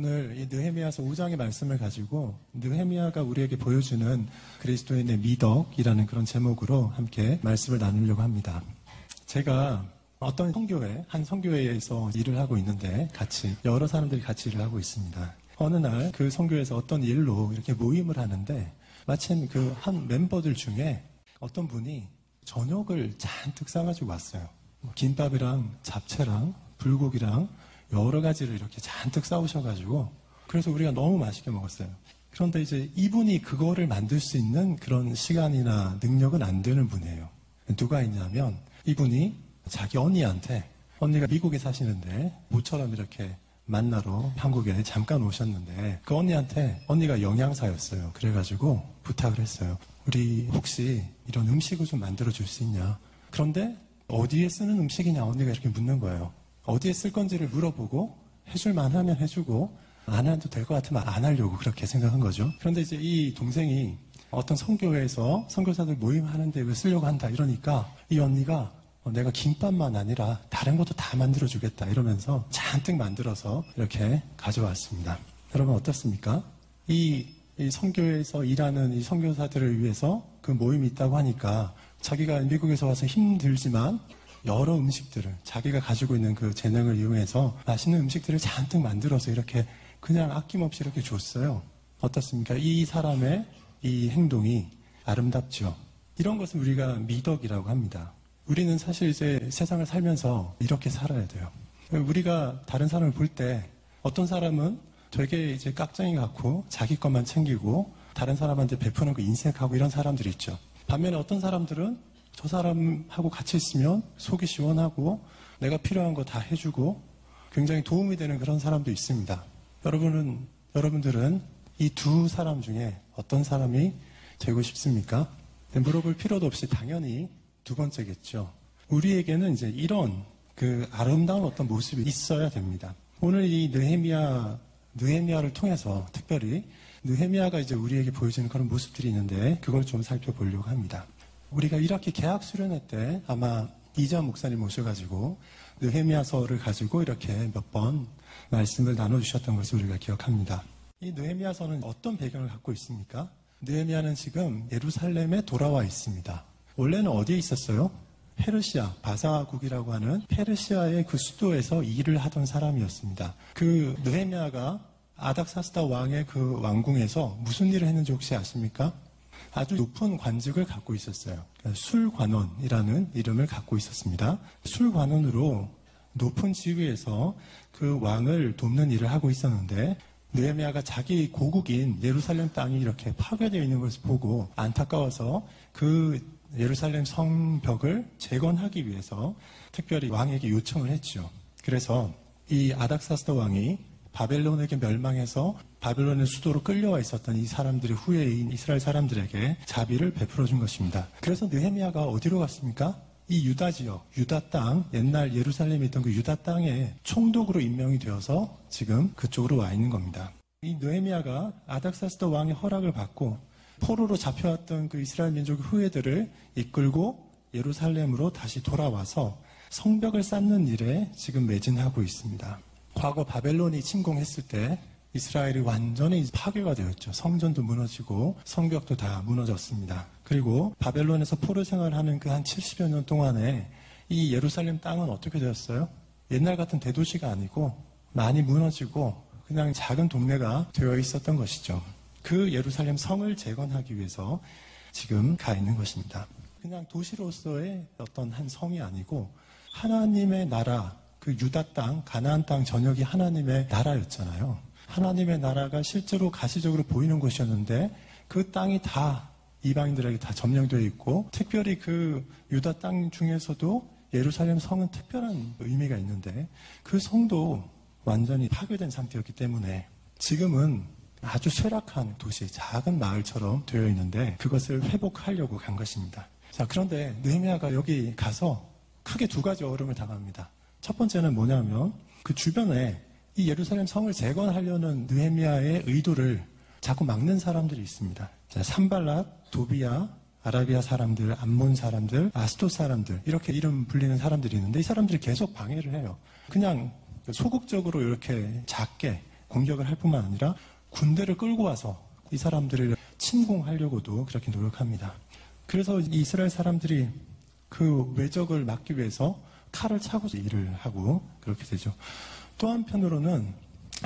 오늘 이 느헤미야서 5장의 말씀을 가지고 느헤미야가 우리에게 보여주는 그리스도인의 미덕이라는 그런 제목으로 함께 말씀을 나누려고 합니다. 제가 어떤 성교회, 한 성교회에서 일을 하고 있는데 여러 사람들이 같이 일을 하고 있습니다. 어느 날 그 성교회에서 어떤 일로 이렇게 모임을 하는데 마침 그 한 멤버들 중에 어떤 분이 저녁을 잔뜩 싸가지고 왔어요. 김밥이랑 잡채랑 불고기랑 여러 가지를 이렇게 잔뜩 싸우셔가지고 그래서 우리가 너무 맛있게 먹었어요. 그런데 이제 이분이 그거를 만들 수 있는 그런 시간이나 능력은 안 되는 분이에요. 누가 있냐면 이분이 자기 언니한테, 언니가 미국에 사시는데 모처럼 이렇게 만나러 한국에 잠깐 오셨는데 그 언니한테, 언니가 영양사였어요. 그래가지고 부탁을 했어요. 우리 혹시 이런 음식을 좀 만들어 줄 수 있냐. 그런데 어디에 쓰는 음식이냐 언니가 이렇게 묻는 거예요. 어디에 쓸 건지를 물어보고 해줄 만하면 해주고 안 해도 될 것 같으면 안 하려고 그렇게 생각한 거죠. 그런데 이제 이 동생이 어떤 선교회에서 선교사들 모임하는데 이걸 쓰려고 한다 이러니까 이 언니가 내가 김밥만 아니라 다른 것도 다 만들어주겠다 이러면서 잔뜩 만들어서 이렇게 가져왔습니다. 여러분 어떻습니까? 이 선교회에서 일하는 이 선교사들을 위해서 그 모임이 있다고 하니까 자기가 미국에서 와서 힘들지만 여러 음식들을 자기가 가지고 있는 그 재능을 이용해서 맛있는 음식들을 잔뜩 만들어서 이렇게 그냥 아낌없이 이렇게 줬어요. 어떻습니까? 이 사람의 이 행동이 아름답죠. 이런 것을 우리가 미덕이라고 합니다. 우리는 사실 이제 세상을 살면서 이렇게 살아야 돼요. 우리가 다른 사람을 볼 때 어떤 사람은 되게 이제 깍쟁이 같고 자기 것만 챙기고 다른 사람한테 베푸는 거 인색하고 이런 사람들이 있죠. 반면에 어떤 사람들은 저 사람하고 같이 있으면 속이 시원하고 내가 필요한 거 다 해주고 굉장히 도움이 되는 그런 사람도 있습니다. 여러분들은 이 두 사람 중에 어떤 사람이 되고 싶습니까? 물어볼 필요도 없이 당연히 두 번째겠죠. 우리에게는 이제 이런 그 아름다운 어떤 모습이 있어야 됩니다. 오늘 이 느헤미야를 통해서 특별히 느헤미야가 이제 우리에게 보여주는 그런 모습들이 있는데 그걸 좀 살펴보려고 합니다. 우리가 이렇게 개학 수련회 때 아마 이재환 목사님 모셔가지고 느헤미야서를 가지고 이렇게 몇 번 말씀을 나눠주셨던 것을 우리가 기억합니다. 이 느헤미야서는 어떤 배경을 갖고 있습니까? 느헤미야는 지금 예루살렘에 돌아와 있습니다. 원래는 어디에 있었어요? 페르시아, 바사국이라고 하는 페르시아의 그 수도에서 일을 하던 사람이었습니다. 그 느헤미야가 아닥사스다 왕의 그 왕궁에서 무슨 일을 했는지 혹시 아십니까? 아주 높은 관직을 갖고 있었어요. 술관원이라는 이름을 갖고 있었습니다. 술관원으로 높은 지위에서 그 왕을 돕는 일을 하고 있었는데 느헤미야가 자기 고국인 예루살렘 땅이 이렇게 파괴되어 있는 것을 보고 안타까워서 그 예루살렘 성벽을 재건하기 위해서 특별히 왕에게 요청을 했죠. 그래서 이 아닥사스다 왕이 바벨론에게 멸망해서 바벨론의 수도로 끌려와 있었던 이 사람들의 후예인 이스라엘 사람들에게 자비를 베풀어 준 것입니다. 그래서 느헤미야가 어디로 갔습니까? 이 유다 지역, 유다 땅, 옛날 예루살렘에 있던 그 유다 땅에 총독으로 임명이 되어서 지금 그쪽으로 와 있는 겁니다. 이 느헤미야가 아닥사스다 왕의 허락을 받고 포로로 잡혀왔던 그 이스라엘 민족의 후예들을 이끌고 예루살렘으로 다시 돌아와서 성벽을 쌓는 일에 지금 매진하고 있습니다. 과거 바벨론이 침공했을 때 이스라엘이 완전히 파괴가 되었죠. 성전도 무너지고 성벽도 다 무너졌습니다. 그리고 바벨론에서 포로 생활하는 그 한 70여 년 동안에 이 예루살렘 땅은 어떻게 되었어요? 옛날 같은 대도시가 아니고 많이 무너지고 그냥 작은 동네가 되어 있었던 것이죠. 그 예루살렘 성을 재건하기 위해서 지금 가 있는 것입니다. 그냥 도시로서의 어떤 한 성이 아니고 하나님의 나라, 그 유다 땅, 가나안 땅 전역이 하나님의 나라였잖아요. 하나님의 나라가 실제로 가시적으로 보이는 곳이었는데 그 땅이 다 이방인들에게 다 점령되어 있고 특별히 그 유다 땅 중에서도 예루살렘 성은 특별한 의미가 있는데 그 성도 완전히 파괴된 상태였기 때문에 지금은 아주 쇠락한 도시, 작은 마을처럼 되어 있는데 그것을 회복하려고 간 것입니다. 자, 그런데 느헤미야가 여기 가서 크게 두 가지 어려움을 당합니다. 첫 번째는 뭐냐면 그 주변에 이 예루살렘 성을 재건하려는 느헤미야의 의도를 자꾸 막는 사람들이 있습니다. 자, 산발랏, 도비야, 아라비아 사람들, 암몬 사람들, 아스돗 사람들 이렇게 이름 불리는 사람들이 있는데 이 사람들이 계속 방해를 해요. 그냥 소극적으로 이렇게 작게 공격을 할 뿐만 아니라 군대를 끌고 와서 이 사람들을 침공하려고도 그렇게 노력합니다. 그래서 이스라엘 사람들이 그 외적을 막기 위해서 칼을 차고 일을 하고 그렇게 되죠. 또 한편으로는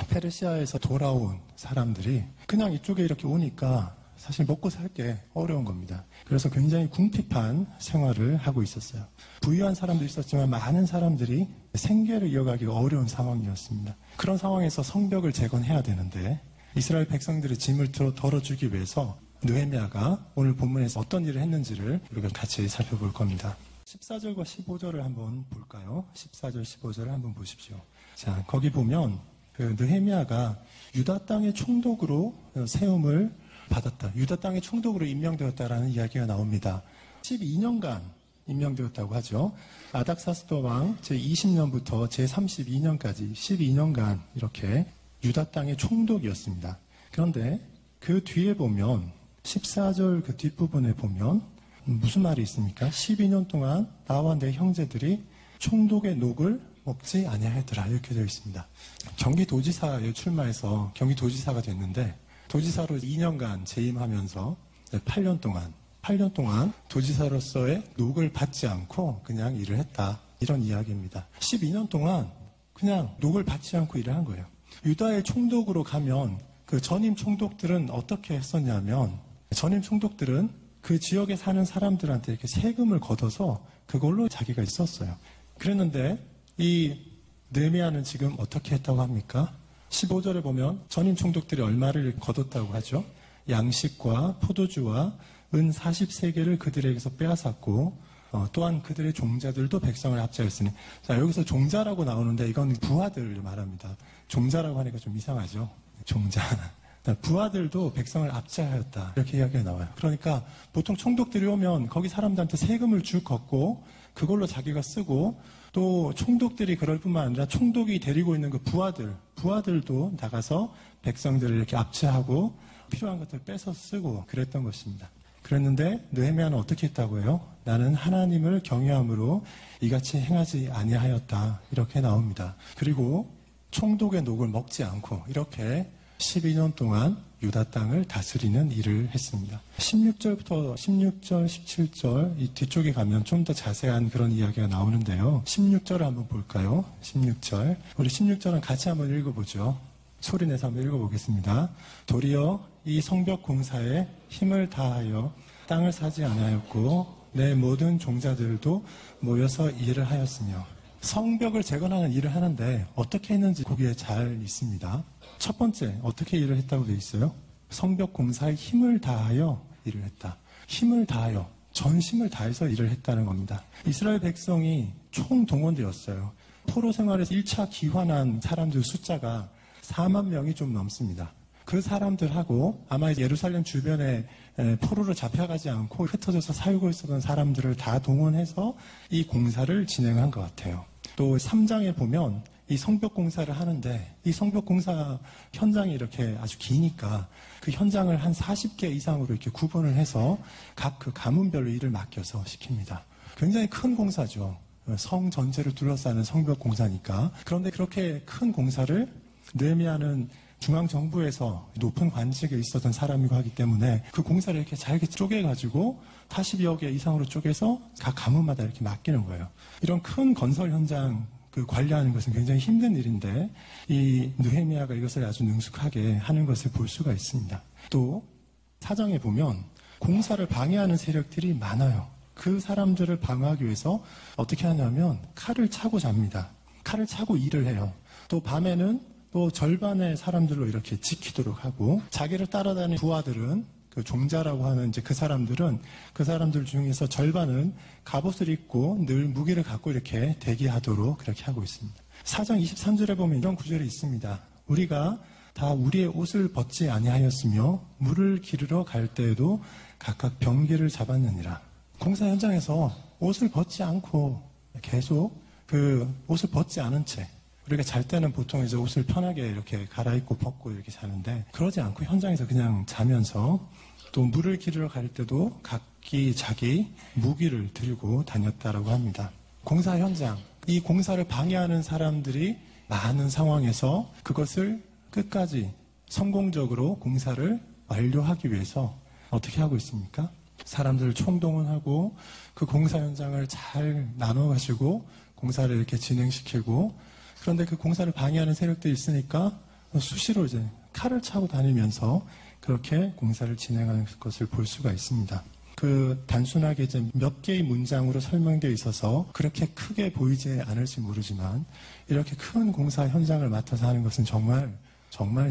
페르시아에서 돌아온 사람들이 그냥 이쪽에 이렇게 오니까 사실 먹고 살 게 어려운 겁니다. 그래서 굉장히 궁핍한 생활을 하고 있었어요. 부유한 사람도 있었지만 많은 사람들이 생계를 이어가기가 어려운 상황이었습니다. 그런 상황에서 성벽을 재건해야 되는데 이스라엘 백성들의 짐을 덜어주기 위해서 느헤미야가 오늘 본문에서 어떤 일을 했는지를 우리가 같이 살펴볼 겁니다. 14절과 15절을 한번 볼까요? 14절, 15절을 한번 보십시오. 자, 거기 보면 그 느헤미야가 유다 땅의 총독으로 세움을 받았다. 유다 땅의 총독으로 임명되었다라는 이야기가 나옵니다. 12년간 임명되었다고 하죠. 아닥사스도 왕 제20년부터 제32년까지 12년간 이렇게 유다 땅의 총독이었습니다. 그런데 그 뒤에 보면 14절 그 뒷부분에 보면 무슨 말이 있습니까? 12년 동안 나와 내 형제들이 총독의 녹을 먹지 아니하였더라 이렇게 되어 있습니다. 경기도지사에 출마해서 경기도지사가 됐는데 도지사로 2년간 재임하면서 8년 동안 도지사로서의 녹을 받지 않고 그냥 일을 했다. 이런 이야기입니다. 12년 동안 그냥 녹을 받지 않고 일을 한 거예요. 유다의 총독으로 가면 그 전임 총독들은 어떻게 했었냐면 전임 총독들은 그 지역에 사는 사람들한테 이렇게 세금을 걷어서 그걸로 자기가 있었어요. 그랬는데 이 느헤미야는 지금 어떻게 했다고 합니까? 15절에 보면 전임 총독들이 얼마를 거뒀다고 하죠. 양식과 포도주와 은 40세겔을 그들에게서 빼앗았고 또한 그들의 종자들도 백성을 압제하였으니. 자, 여기서 종자라고 나오는데 이건 부하들을 말합니다. 종자라고 하니까 좀 이상하죠. 종자. 부하들도 백성을 압제하였다. 이렇게 이야기가 나와요. 그러니까 보통 총독들이 오면 거기 사람들한테 세금을 쭉 걷고 그걸로 자기가 쓰고 또 총독들이 그럴 뿐만 아니라 총독이 데리고 있는 그 부하들도 나가서 백성들을 이렇게 압제하고 필요한 것들 뺏어 쓰고 그랬던 것입니다. 그랬는데 느헤미야는 어떻게 했다고 해요? 나는 하나님을 경외함으로 이같이 행하지 아니하였다. 이렇게 나옵니다. 그리고 총독의 녹을 먹지 않고 이렇게 12년 동안 유다 땅을 다스리는 일을 했습니다. 16절, 17절 이 뒤쪽에 가면 좀 더 자세한 그런 이야기가 나오는데요. 16절을 한번 볼까요? 16절. 우리 16절은 같이 한번 읽어보죠. 소리내서 한번 읽어보겠습니다. 도리어 이 성벽 공사에 힘을 다하여 땅을 사지 않았고 내 모든 종자들도 모여서 일을 하였으며. 성벽을 재건하는 일을 하는데 어떻게 했는지 거기에 잘 있습니다. 첫 번째 어떻게 일을 했다고 되어 있어요? 성벽 공사에 힘을 다하여 일을 했다. 힘을 다하여 전심을 다해서 일을 했다는 겁니다. 이스라엘 백성이 총동원되었어요. 포로 생활에서 1차 귀환한 사람들 숫자가 4만 명이 좀 넘습니다. 그 사람들하고 아마 예루살렘 주변에 포로로 잡혀가지 않고 흩어져서 살고 있었던 사람들을 다 동원해서 이 공사를 진행한 것 같아요. 또 3장에 보면 이 성벽 공사를 하는데 이 성벽 공사 현장이 이렇게 아주 기니까 그 현장을 한 40개 이상으로 이렇게 구분을 해서 각 그 가문별로 일을 맡겨서 시킵니다. 굉장히 큰 공사죠. 성 전체를 둘러싸는 성벽 공사니까. 그런데 그렇게 큰 공사를 느헤미야는 중앙정부에서 높은 관직에 있었던 사람이고 하기 때문에 그 공사를 이렇게 잘게 쪼개가지고 40여 개 이상으로 쪼개서 각 가문마다 이렇게 맡기는 거예요. 이런 큰 건설 현장 관리하는 것은 굉장히 힘든 일인데 이 느헤미야가 이것을 아주 능숙하게 하는 것을 볼 수가 있습니다. 또 사장에 보면 공사를 방해하는 세력들이 많아요. 그 사람들을 방어하기 위해서 어떻게 하냐면 칼을 차고 잡니다. 칼을 차고 일을 해요. 또 밤에는 또 절반의 사람들로 이렇게 지키도록 하고 자기를 따라다니는 부하들은 그 종자라고 하는 이제 그 사람들 중에서 절반은 갑옷을 입고 늘 무기를 갖고 이렇게 대기하도록 그렇게 하고 있습니다. 4장 23절에 보면 이런 구절이 있습니다. 우리가 다 우리의 옷을 벗지 아니하였으며 물을 기르러 갈 때에도 각각 병기를 잡았느니라. 공사 현장에서 옷을 벗지 않고 계속 그 옷을 벗지 않은 채 우리가 잘 때는 보통 이제 옷을 편하게 이렇게 갈아입고 벗고 이렇게 자는데 그러지 않고 현장에서 그냥 자면서 또 물을 기르러 갈 때도 각기 자기 무기를 들고 다녔다라고 합니다. 공사 현장, 이 공사를 방해하는 사람들이 많은 상황에서 그것을 끝까지 성공적으로 공사를 완료하기 위해서 어떻게 하고 있습니까? 사람들을 총동원하고 그 공사 현장을 잘 나눠 가지고 공사를 이렇게 진행시키고, 그런데 그 공사를 방해하는 세력들이 있으니까 수시로 이제 칼을 차고 다니면서 그렇게 공사를 진행하는 것을 볼 수가 있습니다. 그 단순하게 이제 몇 개의 문장으로 설명되어 있어서 그렇게 크게 보이지 않을지 모르지만, 이렇게 큰 공사 현장을 맡아서 하는 것은 정말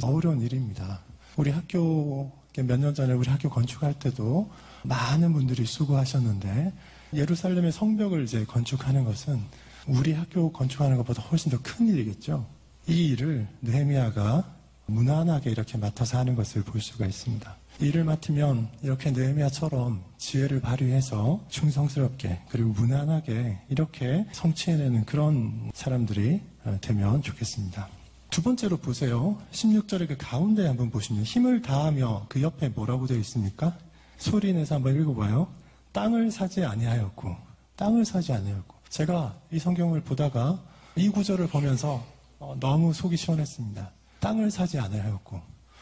어려운 일입니다. 우리 학교 몇 년 전에 우리 학교 건축할 때도 많은 분들이 수고하셨는데, 예루살렘의 성벽을 이제 건축하는 것은 우리 학교 건축하는 것보다 훨씬 더 큰 일이겠죠. 이 일을 느헤미야가 무난하게 이렇게 맡아서 하는 것을 볼 수가 있습니다. 이 일을 맡으면 이렇게 느헤미야처럼 지혜를 발휘해서 충성스럽게 그리고 무난하게 이렇게 성취해내는 그런 사람들이 되면 좋겠습니다. 두 번째로 보세요. 16절의 그 가운데 한번 보시면 힘을 다하며, 그 옆에 뭐라고 되어 있습니까? 소리 내서 한번 읽어봐요. 땅을 사지 아니하였고. 땅을 사지 아니하였고. 제가 이 성경을 보다가 이 구절을 보면서 너무 속이 시원했습니다. 땅을 사지 아니하였고.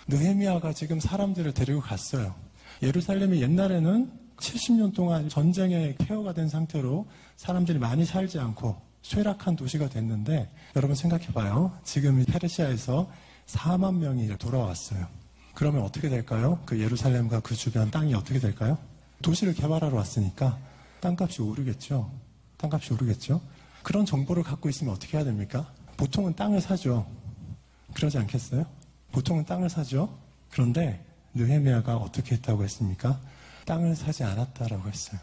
느헤미야가 지금 사람들을 데리고 갔어요. 예루살렘이 옛날에는 70년 동안 전쟁에 폐허가 된 상태로 사람들이 많이 살지 않고 쇠락한 도시가 됐는데, 여러분 생각해봐요. 지금 페르시아에서 4만 명이 돌아왔어요. 그러면 어떻게 될까요? 그 예루살렘과 그 주변 땅이 어떻게 될까요? 도시를 개발하러 왔으니까 땅값이 오르겠죠. 땅값이 오르겠죠. 그런 정보를 갖고 있으면 어떻게 해야 됩니까? 보통은 땅을 사죠. 그러지 않겠어요? 보통은 땅을 사죠. 그런데 느헤미야가 어떻게 했다고 했습니까? 땅을 사지 않았다라고 했어요.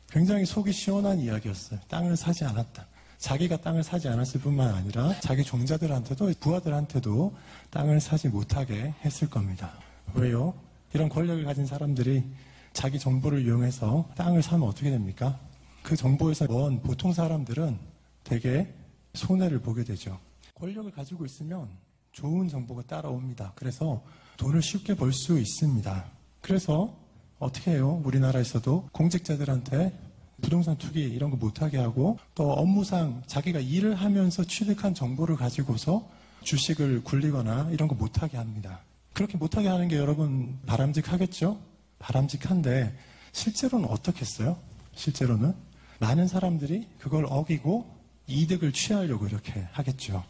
굉장히 속이 시원한 이야기였어요. 땅을 사지 않았다. 자기가 땅을 사지 않았을 뿐만 아니라 자기 종자들한테도, 부하들한테도 땅을 사지 못하게 했을 겁니다. 왜요? 이런 권력을 가진 사람들이 자기 정보를 이용해서 땅을 사면 어떻게 됩니까? 그 정보에서 먼 보통 사람들은 되게 손해를 보게 되죠. 권력을 가지고 있으면 좋은 정보가 따라옵니다. 그래서 돈을 쉽게 벌 수 있습니다. 그래서 어떻게 해요? 우리나라에서도 공직자들한테 부동산 투기 이런 거 못하게 하고, 또 업무상 자기가 일을 하면서 취득한 정보를 가지고서 주식을 굴리거나 이런 거 못하게 합니다. 그렇게 못하게 하는 게 여러분 바람직하겠죠? 바람직한데 실제로는 어떻겠어요? 실제로는 많은 사람들이 그걸 어기고 이득을 취하려고 이렇게 하겠죠.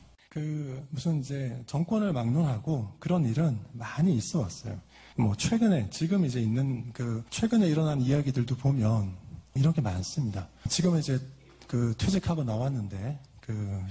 무슨 이제 정권을 막론하고 그런 일은 많이 있어 왔어요. 뭐 최근에, 지금 이제 있는 최근에 일어난 이야기들도 보면 이런 게 많습니다. 지금 이제 퇴직하고 나왔는데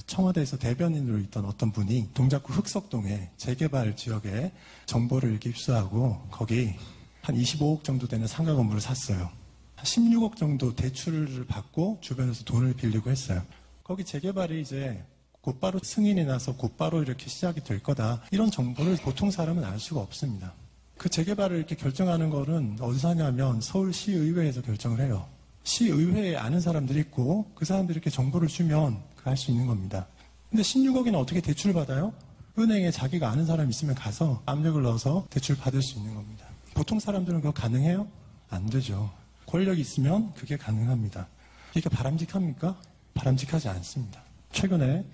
청와대에서 대변인으로 있던 어떤 분이 동작구 흑석동에 재개발 지역에 정보를 이렇게 입수하고 거기 한 25억 정도 되는 상가 건물을 샀어요. 한 16억 정도 대출을 받고 주변에서 돈을 빌리고 했어요. 거기 재개발이 이제 곧바로 승인이 나서 곧바로 이렇게 시작이 될 거다. 이런 정보를 보통 사람은 알 수가 없습니다. 그 재개발을 이렇게 결정하는 거는 어디서 하냐면 서울시의회에서 결정을 해요. 시의회에 아는 사람들이 있고 그 사람들이 이렇게 정보를 주면 할 수 있는 겁니다. 근데 16억이나 어떻게 대출을 받아요? 은행에 자기가 아는 사람이 있으면 가서 압력을 넣어서 대출 받을 수 있는 겁니다. 보통 사람들은 그거 가능해요? 안 되죠. 권력이 있으면 그게 가능합니다. 이게 바람직합니까? 바람직하지 않습니다. 최근에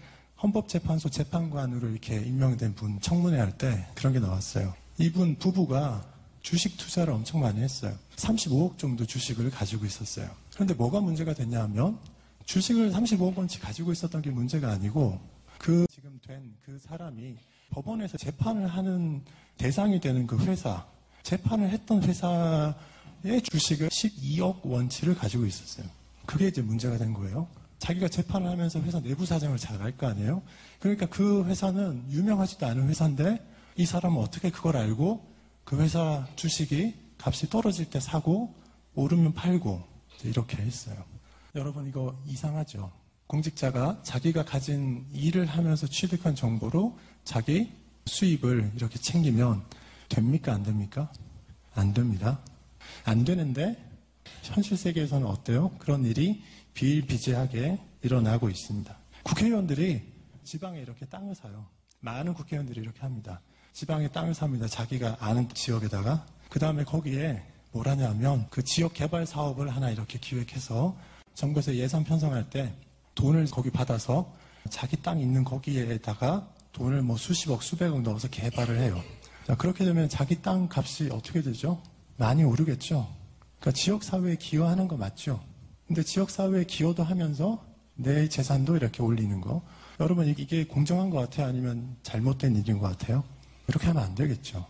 헌법재판소 재판관으로 이렇게 임명된 분 청문회 할 때 그런 게 나왔어요. 이분 부부가 주식 투자를 엄청 많이 했어요. 35억 정도 주식을 가지고 있었어요. 그런데 뭐가 문제가 됐냐 하면 주식을 35억 원치 가지고 있었던 게 문제가 아니고 지금 된 그 사람이 법원에서 재판을 하는 대상이 되는 그 회사, 재판을 했던 회사의 주식을 12억 원치를 가지고 있었어요. 그게 이제 문제가 된 거예요. 자기가 재판을 하면서 회사 내부 사정을 잘 알 거 아니에요? 그러니까 그 회사는 유명하지도 않은 회사인데 이 사람은 어떻게 그걸 알고 그 회사 주식이 값이 떨어질 때 사고 오르면 팔고 이렇게 했어요. 여러분 이거 이상하죠? 공직자가 자기가 가진 일을 하면서 취득한 정보로 자기 수입을 이렇게 챙기면 됩니까? 안 됩니까? 안 됩니다. 안 되는데 현실 세계에서는 어때요? 그런 일이 비일비재하게 일어나고 있습니다. 국회의원들이 지방에 이렇게 땅을 사요. 많은 국회의원들이 이렇게 합니다. 지방에 땅을 삽니다. 자기가 아는 지역에다가. 그 다음에 거기에 뭘 하냐면 그 지역 개발 사업을 하나 이렇게 기획해서 정부에서 예산 편성할 때 돈을 거기 받아서 자기 땅 있는 거기에다가 돈을 뭐 수십억, 수백억 넣어서 개발을 해요. 자, 그렇게 되면 자기 땅 값이 어떻게 되죠? 많이 오르겠죠? 그러니까 지역사회에 기여하는 거 맞죠? 근데 지역사회에 기여도 하면서 내 재산도 이렇게 올리는 거. 여러분, 이게 공정한 것 같아요? 아니면 잘못된 일인 것 같아요? 이렇게 하면 안 되겠죠.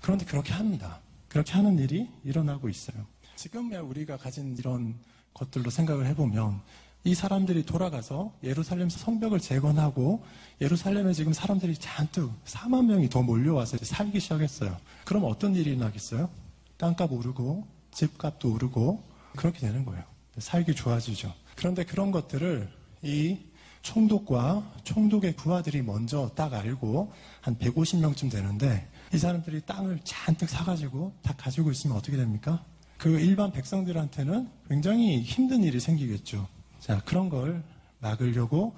그런데 그렇게 합니다. 그렇게 하는 일이 일어나고 있어요. 지금 우리가 가진 이런 것들로 생각을 해보면 이 사람들이 돌아가서 예루살렘 성벽을 재건하고 예루살렘에 지금 사람들이 잔뜩 4만 명이 더 몰려와서 살기 시작했어요. 그럼 어떤 일이 일어나겠어요? 땅값 오르고 집값도 오르고 그렇게 되는 거예요. 살기 좋아지죠. 그런데 그런 것들을 이 총독과 총독의 부하들이 먼저 딱 알고 한 150명쯤 되는데 이 사람들이 땅을 잔뜩 사가지고 다 가지고 있으면 어떻게 됩니까? 그 일반 백성들한테는 굉장히 힘든 일이 생기겠죠. 자, 그런 걸 막으려고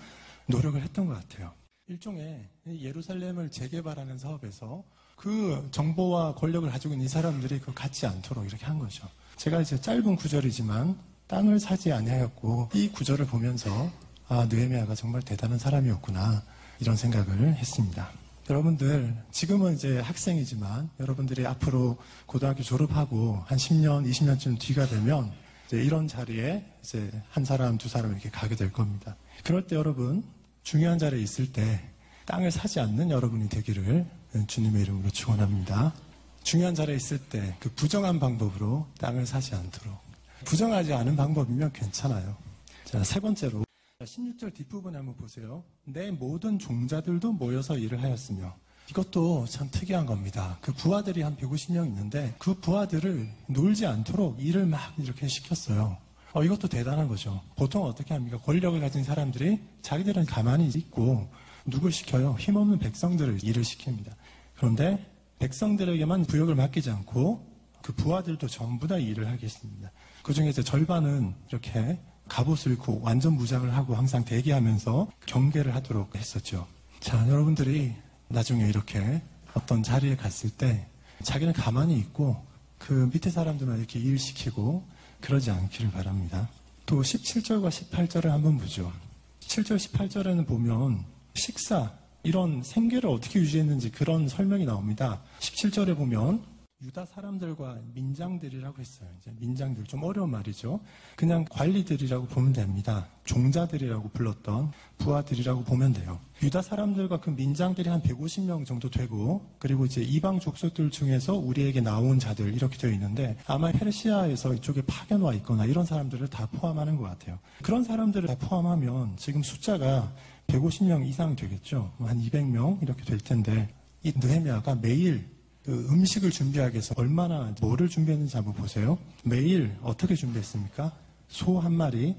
노력을 했던 것 같아요. 일종의 예루살렘을 재개발하는 사업에서 그 정보와 권력을 가지고 있는 이 사람들이 그걸 갖지 않도록 이렇게 한 거죠. 제가 이제 짧은 구절이지만 땅을 사지 아니하였고 이 구절을 보면서 아, 느헤미야가 정말 대단한 사람이었구나 이런 생각을 했습니다. 여러분들 지금은 이제 학생이지만 여러분들이 앞으로 고등학교 졸업하고 한 10년, 20년쯤 뒤가 되면 이제 이런 자리에 이제 한 사람, 두 사람 이렇게 가게 될 겁니다. 그럴 때 여러분 중요한 자리에 있을 때 땅을 사지 않는 여러분이 되기를 주님의 이름으로 축원합니다. 중요한 자리에 있을 때 그 부정한 방법으로 땅을 사지 않도록. 부정하지 않은 방법이면 괜찮아요. 자, 세 번째로 16절 뒷부분에 한번 보세요. 내 모든 종자들도 모여서 일을 하였으며 이것도 참 특이한 겁니다. 그 부하들이 한 150명 있는데 그 부하들을 놀지 않도록 일을 막 이렇게 시켰어요. 이것도 대단한 거죠. 보통 어떻게 합니까? 권력을 가진 사람들이 자기들은 가만히 있고 누굴 시켜요? 힘없는 백성들을 일을 시킵니다. 그런데 백성들에게만 부역을 맡기지 않고 그 부하들도 전부 다 일을 하겠습니다. 그 중에 이제 절반은 이렇게 갑옷을 입고 완전 무장을 하고 항상 대기하면서 경계를 하도록 했었죠. 자, 여러분들이 나중에 이렇게 어떤 자리에 갔을 때 자기는 가만히 있고 그 밑에 사람들만 이렇게 일시키고 그러지 않기를 바랍니다. 또 17절과 18절을 한번 보죠. 17절, 18절에는 보면 식사, 이런 생계를 어떻게 유지했는지 그런 설명이 나옵니다. 17절에 보면 유다 사람들과 민장들이라고 했어요. 이제 민장들, 좀 어려운 말이죠. 그냥 관리들이라고 보면 됩니다. 종자들이라고 불렀던 부하들이라고 보면 돼요. 유다 사람들과 그 민장들이 한 150명 정도 되고, 그리고 이제 이방 족속들 중에서 우리에게 나온 자들 이렇게 되어 있는데, 아마 페르시아에서 이쪽에 파견 와 있거나 이런 사람들을 다 포함하는 것 같아요. 그런 사람들을 다 포함하면 지금 숫자가 150명 이상 되겠죠. 한 200명 이렇게 될 텐데, 이 느헤미야가 매일 그 음식을 준비하기 위해서 얼마나 뭐를 준비했는지 한번 보세요. 매일 어떻게 준비했습니까? 소 1마리,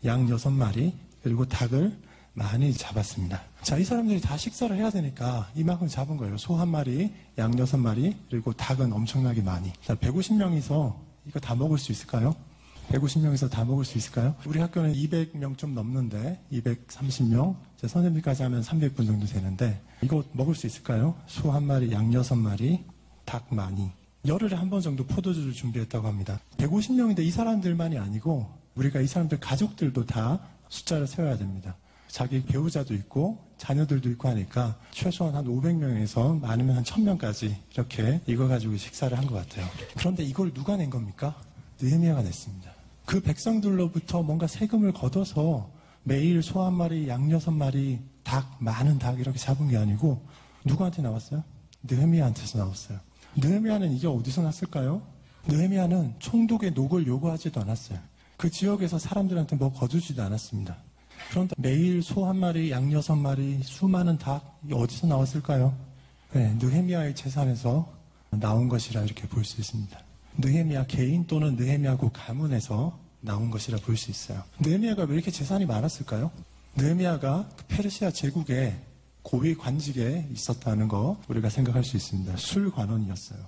양 6마리, 그리고 닭을 많이 잡았습니다. 자, 이 사람들이 다 식사를 해야 되니까 이만큼 잡은 거예요. 소 1마리, 양 6마리, 그리고 닭은 엄청나게 많이. 자, 150명이서 이거 다 먹을 수 있을까요? 150명에서 다 먹을 수 있을까요? 우리 학교는 200명 좀 넘는데 230명, 선생님까지 하면 300분 정도 되는데 이거 먹을 수 있을까요? 소 1마리, 양 6마리, 닭 많이. 열흘에 한 번 정도 포도주를 준비했다고 합니다. 150명인데 이 사람들만이 아니고 우리가 이 사람들 가족들도 다 숫자를 세워야 됩니다. 자기 배우자도 있고 자녀들도 있고 하니까 최소한 한 500명에서 많으면 한 1000명까지 이렇게 이거 가지고 식사를 한 것 같아요. 그런데 이걸 누가 낸 겁니까? 느헤미야가 냈습니다. 그 백성들로부터 뭔가 세금을 걷어서 매일 소 1마리, 양 6마리, 닭, 많은 닭 이렇게 잡은 게 아니고 누구한테 나왔어요? 느헤미야한테서 나왔어요. 느헤미야는 이게 어디서 났을까요? 느헤미야는 총독의 녹을 요구하지도 않았어요. 그 지역에서 사람들한테 뭐 거두지도 않았습니다. 그런데 매일 소 1마리, 양 6마리, 수많은 닭, 이게 어디서 나왔을까요? 네, 느헤미야의 재산에서 나온 것이라 이렇게 볼 수 있습니다. 느헤미야 개인 또는 느헤미야 그 가문에서 나온 것이라 볼 수 있어요. 느헤미야가 왜 이렇게 재산이 많았을까요? 느헤미야가 그 페르시아 제국의 고위 관직에 있었다는 거 우리가 생각할 수 있습니다. 술관원이었어요.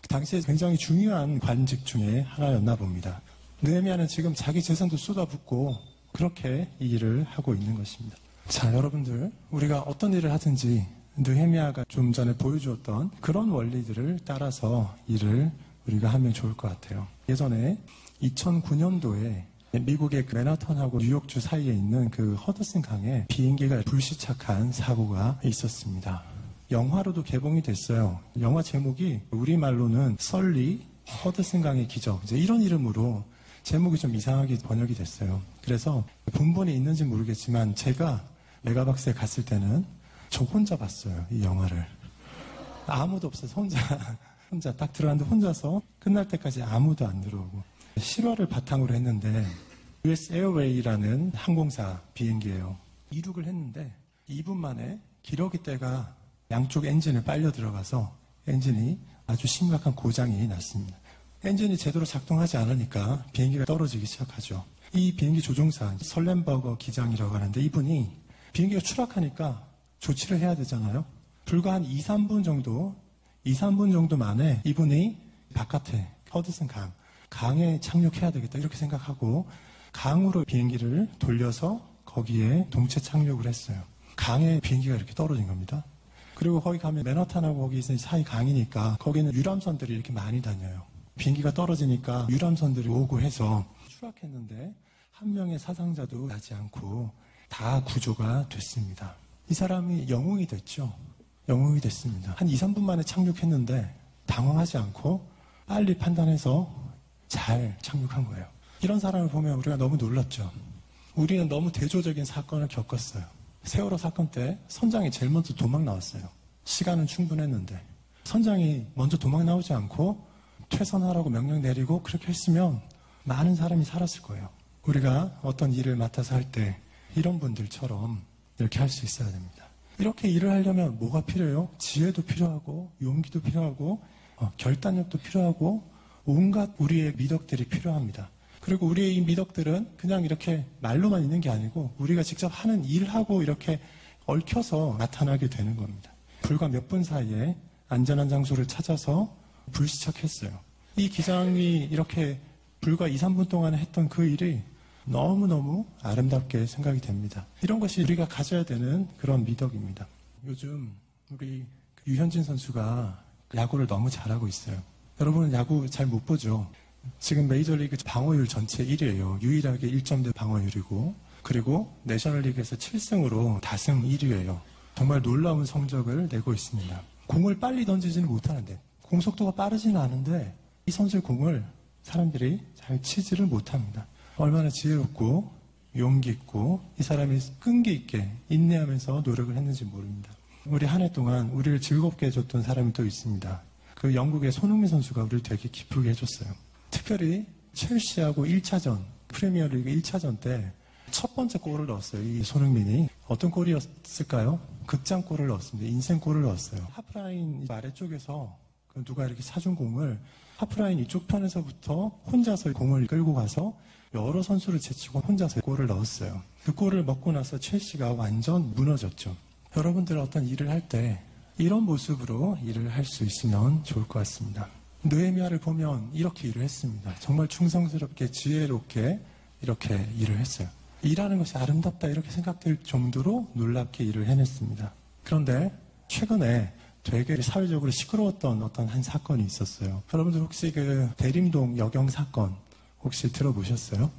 그 당시에 굉장히 중요한 관직 중에 하나였나 봅니다. 느헤미야는 지금 자기 재산도 쏟아붓고 그렇게 이 일을 하고 있는 것입니다. 자, 여러분들, 우리가 어떤 일을 하든지 느헤미야가 좀 전에 보여주었던 그런 원리들을 따라서 일을 우리가 하면 좋을 것 같아요. 예전에 2009년도에 미국의 그 맨하탄하고 뉴욕주 사이에 있는 그 허드슨 강에 비행기가 불시착한 사고가 있었습니다. 영화로도 개봉이 됐어요. 영화 제목이 우리말로는 썰리 허드슨 강의 기적, 이제 이런 이름으로 제목이 좀 이상하게 번역이 됐어요. 그래서 본본이 있는지 모르겠지만 제가 메가박스에 갔을 때는 저 혼자 봤어요, 이 영화를. 아무도 없어서 혼자 딱 들어갔는데 혼자서 끝날 때까지 아무도 안 들어오고. 실화를 바탕으로 했는데 US Airway라는 항공사 비행기예요. 이륙을 했는데 2분 만에 기러기대가 양쪽 엔진을 빨려 들어가서 엔진이 아주 심각한 고장이 났습니다. 엔진이 제대로 작동하지 않으니까 비행기가 떨어지기 시작하죠. 이 비행기 조종사 설렌버거 기장이라고 하는데 이분이 비행기가 추락하니까 조치를 해야 되잖아요. 불과 한 2, 3분 정도 만에 이분이 바깥에 허드슨 강에 착륙해야 되겠다 이렇게 생각하고 강으로 비행기를 돌려서 거기에 동체 착륙을 했어요. 강에 비행기가 이렇게 떨어진 겁니다. 그리고 거기 가면 맨하탄하고 거기 사이 강이니까 거기는 유람선들이 이렇게 많이 다녀요. 비행기가 떨어지니까 유람선들이 오고 해서 추락했는데 한 명의 사상자도 나지 않고 다 구조가 됐습니다. 이 사람이 영웅이 됐죠. 영웅이 됐습니다. 한 2, 3분 만에 착륙했는데 당황하지 않고 빨리 판단해서 잘 착륙한 거예요. 이런 사람을 보면 우리가 너무 놀랐죠. 우리는 너무 대조적인 사건을 겪었어요. 세월호 사건 때 선장이 제일 먼저 도망 나왔어요. 시간은 충분했는데 선장이 먼저 도망 나오지 않고 퇴선하라고 명령 내리고 그렇게 했으면 많은 사람이 살았을 거예요. 우리가 어떤 일을 맡아서 할 때 이런 분들처럼 이렇게 할 수 있어야 됩니다. 이렇게 일을 하려면 뭐가 필요해요? 지혜도 필요하고 용기도 필요하고 결단력도 필요하고 온갖 우리의 미덕들이 필요합니다. 그리고 우리의 이 미덕들은 그냥 이렇게 말로만 있는 게 아니고 우리가 직접 하는 일하고 이렇게 얽혀서 나타나게 되는 겁니다. 불과 몇 분 사이에 안전한 장소를 찾아서 불시착했어요. 이 기장이 이렇게 불과 2, 3분 동안에 했던 그 일이 너무너무 아름답게 생각이 됩니다. 이런 것이 우리가 가져야 되는 그런 미덕입니다. 요즘 우리 유현진 선수가 야구를 너무 잘하고 있어요. 여러분은 야구 잘 못 보죠? 지금 메이저리그 방어율 전체 1위예요. 유일하게 1점대 방어율이고 그리고 내셔널리그에서 7승으로 다승 1위예요. 정말 놀라운 성적을 내고 있습니다. 공을 빨리 던지지는 못하는데 공속도가 빠르지는 않은데 이 선수의 공을 사람들이 잘 치지를 못합니다. 얼마나 지혜롭고 용기 있고 이 사람이 끈기 있게 인내하면서 노력을 했는지 모릅니다. 우리 한 해 동안 우리를 즐겁게 해줬던 사람이 또 있습니다. 그 영국의 손흥민 선수가 우리를 되게 기쁘게 해줬어요. 특별히 첼시하고 1차전, 프리미어리그 1차전 때 첫 번째 골을 넣었어요. 이 손흥민이. 어떤 골이었을까요? 극장골을 넣었습니다. 인생골을 넣었어요. 하프라인 아래쪽에서 누가 이렇게 사준 공을 하프라인 이쪽 편에서부터 혼자서 공을 끌고 가서 여러 선수를 제치고 혼자서 골을 넣었어요. 그 골을 먹고 나서 첼시가 완전 무너졌죠. 여러분들 어떤 일을 할 때 이런 모습으로 일을 할 수 있으면 좋을 것 같습니다. 느헤미야를 보면 이렇게 일을 했습니다. 정말 충성스럽게 지혜롭게 이렇게 일을 했어요. 일하는 것이 아름답다 이렇게 생각될 정도로 놀랍게 일을 해냈습니다. 그런데 최근에 되게 사회적으로 시끄러웠던 어떤 한 사건이 있었어요. 여러분들 혹시 그 대림동 여경 사건 혹시 들어보셨어요?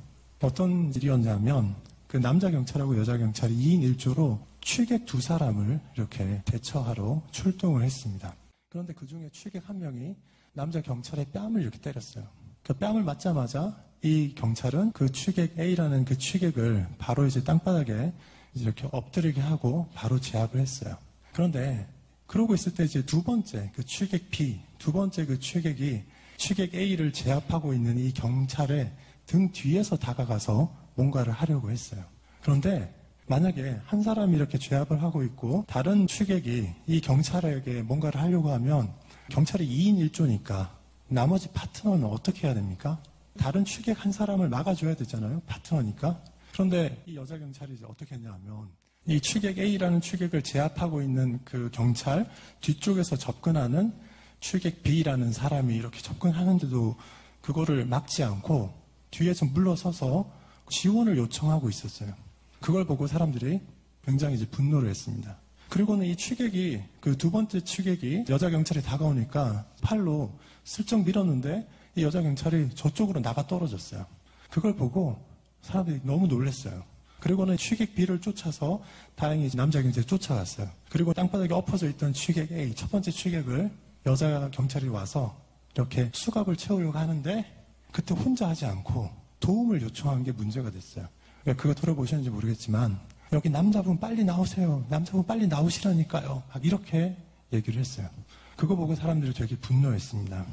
어떤 일이었냐면 그 남자 경찰하고 여자 경찰이 2인 1조로 취객 2사람을 이렇게 대처하러 출동을 했습니다. 그런데 그 중에 취객 한 명이 남자 경찰의 뺨을 이렇게 때렸어요. 그 뺨을 맞자마자 이 경찰은 그 취객 A라는 그 취객을 바로 이제 땅바닥에 이렇게 엎드리게 하고 바로 제압을 했어요. 그런데 그러고 있을 때 이제 두 번째 그 취객 B, 두 번째 그 취객이 취객 A를 제압하고 있는 이 경찰의 등 뒤에서 다가가서 뭔가를 하려고 했어요. 그런데 만약에 한 사람이 이렇게 제압을 하고 있고 다른 취객이 이 경찰에게 뭔가를 하려고 하면 경찰이 2인 1조니까 나머지 파트너는 어떻게 해야 됩니까? 다른 취객 한 사람을 막아줘야 되잖아요. 파트너니까. 그런데 이 여자 경찰이 이제 어떻게 했냐면 이 취객 A라는 취객을 제압하고 있는 그 경찰 뒤쪽에서 접근하는 취객 B라는 사람이 이렇게 접근하는데도 그거를 막지 않고 뒤에서 물러서서 지원을 요청하고 있었어요. 그걸 보고 사람들이 굉장히 이제 분노를 했습니다. 그리고는 이 취객이 그 두 번째 취객이 여자 경찰이 다가오니까 팔로 슬쩍 밀었는데 이 여자 경찰이 저쪽으로 나가 떨어졌어요. 그걸 보고 사람들이 너무 놀랐어요. 그리고는 취객B를 쫓아서 다행히 남자 경찰이 쫓아갔어요. 그리고 땅바닥에 엎어져 있던 취객 A, 첫 번째 취객을 여자 경찰이 와서 이렇게 수갑을 채우려고 하는데 그때 혼자 하지 않고 도움을 요청한 게 문제가 됐어요. 그러니까 그거 들어보셨는지 모르겠지만 여기 남자분 빨리 나오세요. 남자분 빨리 나오시라니까요. 막 이렇게 얘기를 했어요. 그거 보고 사람들이 되게 분노했습니다.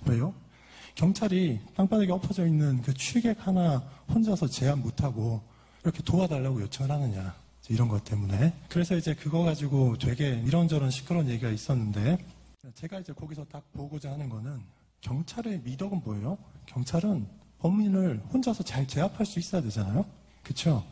왜요? 경찰이 땅바닥에 엎어져 있는 그 취객 하나 혼자서 제압 못하고 이렇게 도와달라고 요청을 하느냐. 이런 것 때문에. 그래서 이제 그거 가지고 되게 이런저런 시끄러운 얘기가 있었는데 제가 이제 거기서 딱 보고자 하는 거는 경찰의 미덕은 뭐예요? 경찰은 범인을 혼자서 잘 제압할 수 있어야 되잖아요. 그렇죠?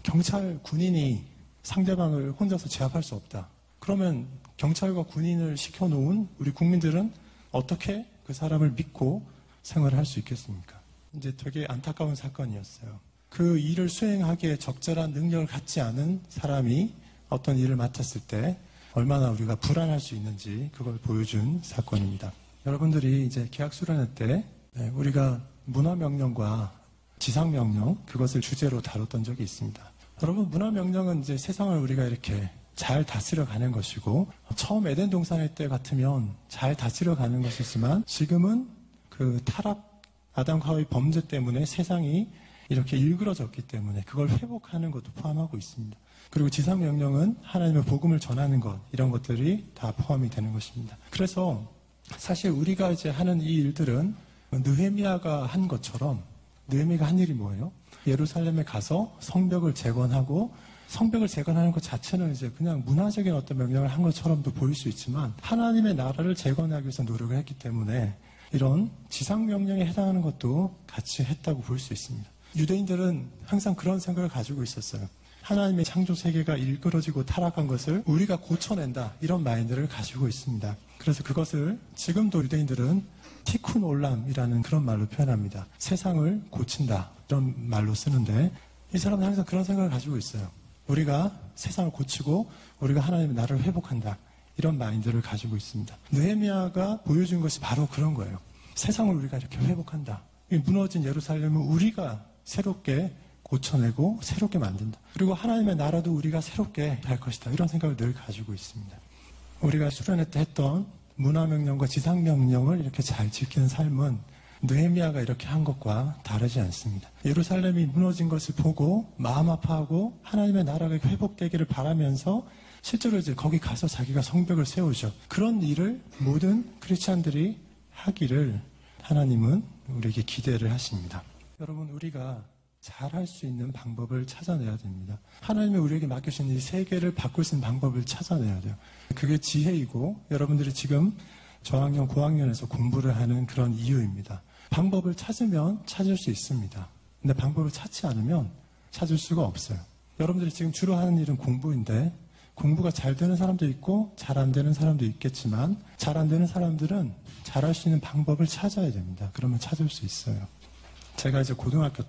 경찰, 군인이 상대방을 혼자서 제압할 수 없다. 그러면 경찰과 군인을 시켜놓은 우리 국민들은 어떻게 그 사람을 믿고 생활을 할 수 있겠습니까? 이제 되게 안타까운 사건이었어요. 그 일을 수행하기에 적절한 능력을 갖지 않은 사람이 어떤 일을 맡았을 때 얼마나 우리가 불안할 수 있는지 그걸 보여준 사건입니다. 여러분들이 이제 계약 수련회 때 우리가 문화명령과 지상명령 그것을 주제로 다뤘던 적이 있습니다. 여러분 문화명령은 이제 세상을 우리가 이렇게 잘 다스려 가는 것이고 처음 에덴 동산의 때 같으면 잘 다스려 가는 것이지만 지금은 그 타락 아담과 하와의 범죄 때문에 세상이 이렇게 일그러졌기 때문에 그걸 회복하는 것도 포함하고 있습니다. 그리고 지상명령은 하나님의 복음을 전하는 것 이런 것들이 다 포함이 되는 것입니다. 그래서 사실 우리가 이제 하는 이 일들은 느헤미야가 한 것처럼 느헤미야가 한 일이 뭐예요? 예루살렘에 가서 성벽을 재건하고 성벽을 재건하는 것 자체는 이제 그냥 문화적인 어떤 명령을 한 것처럼도 보일 수 있지만 하나님의 나라를 재건하기 위해서 노력을 했기 때문에 이런 지상명령에 해당하는 것도 같이 했다고 볼 수 있습니다. 유대인들은 항상 그런 생각을 가지고 있었어요. 하나님의 창조 세계가 일그러지고 타락한 것을 우리가 고쳐낸다 이런 마인드를 가지고 있습니다. 그래서 그것을 지금도 유대인들은 티쿤 올람이라는 그런 말로 표현합니다. 세상을 고친다 이런 말로 쓰는데 이 사람은 항상 그런 생각을 가지고 있어요. 우리가 세상을 고치고 우리가 하나님의 나라를 회복한다 이런 마인드를 가지고 있습니다. 느헤미야가 보여준 것이 바로 그런 거예요. 세상을 우리가 이렇게 회복한다. 무너진 예루살렘을 우리가 새롭게 고쳐내고 새롭게 만든다. 그리고 하나님의 나라도 우리가 새롭게 할 것이다. 이런 생각을 늘 가지고 있습니다. 우리가 수련회 때 했던 문화명령과 지상명령을 이렇게 잘 지키는 삶은 느헤미야가 이렇게 한 것과 다르지 않습니다. 예루살렘이 무너진 것을 보고 마음 아파하고 하나님의 나라가 회복되기를 바라면서 실제로 이제 거기 가서 자기가 성벽을 세우죠. 그런 일을 모든 크리스찬들이 하기를 하나님은 우리에게 기대를 하십니다. 여러분 우리가 잘할 수 있는 방법을 찾아내야 됩니다. 하나님이 우리에게 맡기신 이 세계를 바꿀 수 있는 방법을 찾아내야 돼요. 그게 지혜이고 여러분들이 지금 저학년, 고학년에서 공부를 하는 그런 이유입니다. 방법을 찾으면 찾을 수 있습니다. 근데 방법을 찾지 않으면 찾을 수가 없어요. 여러분들이 지금 주로 하는 일은 공부인데 공부가 잘 되는 사람도 있고 잘 안 되는 사람도 있겠지만 잘 안 되는 사람들은 잘할 수 있는 방법을 찾아야 됩니다. 그러면 찾을 수 있어요. 제가 이제 고등학교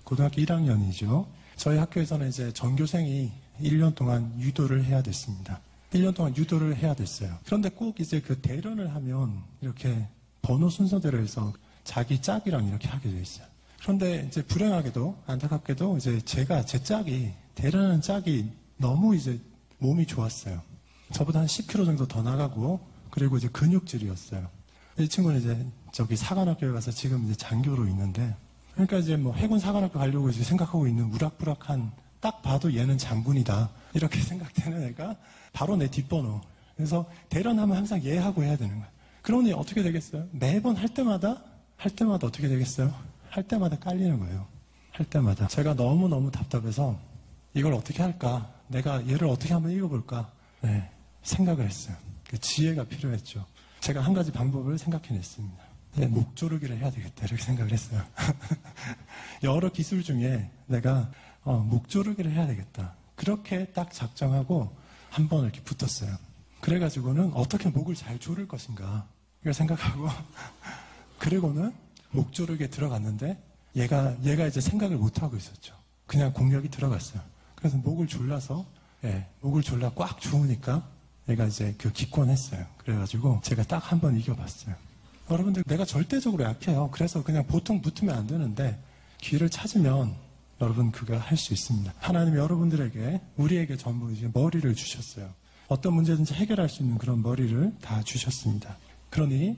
1학년이죠. 저희 학교에서는 이제 전교생이 1년 동안 유도를 해야 됐습니다. 1년 동안 유도를 해야 됐어요. 그런데 꼭 이제 그 대련을 하면 이렇게 번호 순서대로 해서 자기 짝이랑 이렇게 하게 돼 있어요. 그런데 이제 불행하게도 안타깝게도 이제 제 짝이 대련하는 짝이 너무 이제 몸이 좋았어요. 저보다 한 10kg 정도 더 나가고 그리고 이제 근육질이었어요. 이 친구는 이제 저기 사관학교에 가서 지금 이제 장교로 있는데 그러니까 이제 뭐 해군 사관학교 가려고 이제 생각하고 있는 우락부락한 딱 봐도 얘는 장군이다 이렇게 생각되는 애가 바로 내 뒷번호. 그래서 대련하면 항상 얘하고 해야 되는 거야. 그러니 어떻게 되겠어요? 매번 할 때마다 어떻게 되겠어요? 할 때마다 깔리는 거예요. 할 때마다. 제가 너무너무 답답해서 이걸 어떻게 할까? 내가 얘를 어떻게 한번 읽어볼까? 네, 생각을 했어요. 그 지혜가 필요했죠. 제가 한 가지 방법을 생각해냈습니다. 네, 목조르기를 해야 되겠다 이렇게 생각을 했어요. 여러 기술 중에 내가 목조르기를 해야 되겠다. 그렇게 딱 작정하고 한번 이렇게 붙었어요. 그래가지고는 어떻게 목을 잘 조를 것인가 이걸 생각하고 그리고는 목조르기에 들어갔는데 얘가 이제 생각을 못하고 있었죠. 그냥 공격이 들어갔어요. 그래서 목을 졸라서 목을 졸라 꽉 조으니까 얘가 이제 그 기권했어요. 그래가지고 제가 딱 한 번 이겨봤어요. 여러분들 내가 절대적으로 약해요. 그래서 그냥 보통 붙으면 안 되는데 기회를 찾으면 여러분 그거 할 수 있습니다. 하나님이 여러분들에게 우리에게 전부 이제 머리를 주셨어요. 어떤 문제든지 해결할 수 있는 그런 머리를 다 주셨습니다. 그러니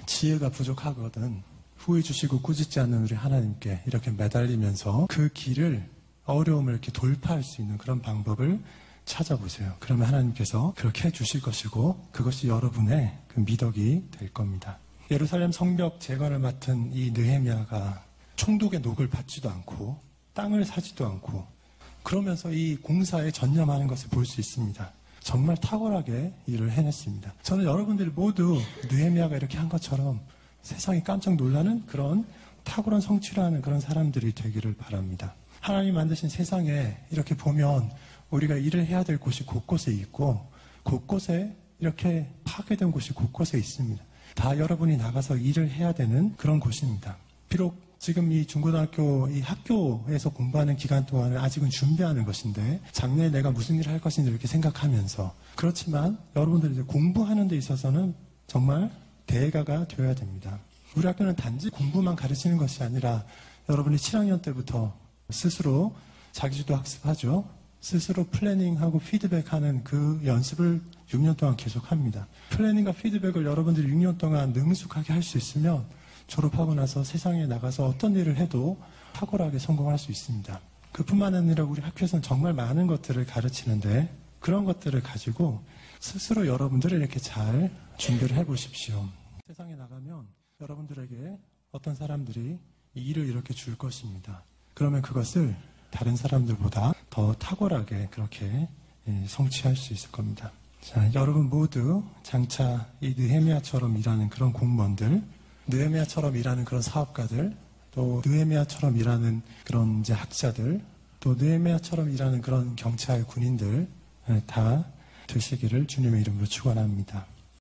지혜가 부족하거든 후회 주시고 꾸짖지 않는 우리 하나님께 이렇게 매달리면서 그 길을 어려움을 이렇게 돌파할 수 있는 그런 방법을 찾아보세요. 그러면 하나님께서 그렇게 해주실 것이고 그것이 여러분의 그 미덕이 될 겁니다. 예루살렘 성벽 재건을 맡은 이 느헤미야가 총독의 녹을 받지도 않고 땅을 사지도 않고 그러면서 이 공사에 전념하는 것을 볼 수 있습니다. 정말 탁월하게 일을 해냈습니다. 저는 여러분들이 모두 느헤미야가 이렇게 한 것처럼 세상이 깜짝 놀라는 그런 탁월한 성취를 하는 그런 사람들이 되기를 바랍니다. 하나님 만드신 세상에 이렇게 보면 우리가 일을 해야 될 곳이 곳곳에 있고 곳곳에 이렇게 파괴된 곳이 곳곳에 있습니다. 다 여러분이 나가서 일을 해야 되는 그런 곳입니다. 비록 지금 이 중고등학교 이 학교에서 공부하는 기간 동안은 아직은 준비하는 것인데 작년에 내가 무슨 일을 할 것인지 이렇게 생각하면서 그렇지만 여러분들이 이제 공부하는 데 있어서는 정말 대가가 되어야 됩니다. 우리 학교는 단지 공부만 가르치는 것이 아니라 여러분이 7학년 때부터 스스로 자기주도 학습하죠. 스스로 플래닝하고 피드백하는 그 연습을 6년 동안 계속합니다. 플래닝과 피드백을 여러분들이 6년 동안 능숙하게 할 수 있으면 졸업하고 나서 세상에 나가서 어떤 일을 해도 탁월하게 성공할 수 있습니다. 그뿐만 아니라 우리 학교에서는 정말 많은 것들을 가르치는데 그런 것들을 가지고 스스로 여러분들을 이렇게 잘 준비를 해보십시오. 세상에 나가면 여러분들에게 어떤 사람들이 이 일을 이렇게 줄 것입니다. 그러면 그것을 다른 사람들보다 더 탁월하게 그렇게 성취할 수 있을 겁니다. 자, 여러분 모두 장차 이 느헤미야처럼 일하는 그런 공무원들, 느헤미야처럼 일하는 그런 사업가들, 또 느헤미야처럼 일하는 그런 이제 학자들, 또 느헤미야처럼 일하는 그런 경찰, 군인들 다 되시기를 주님의 이름으로 축원합니다.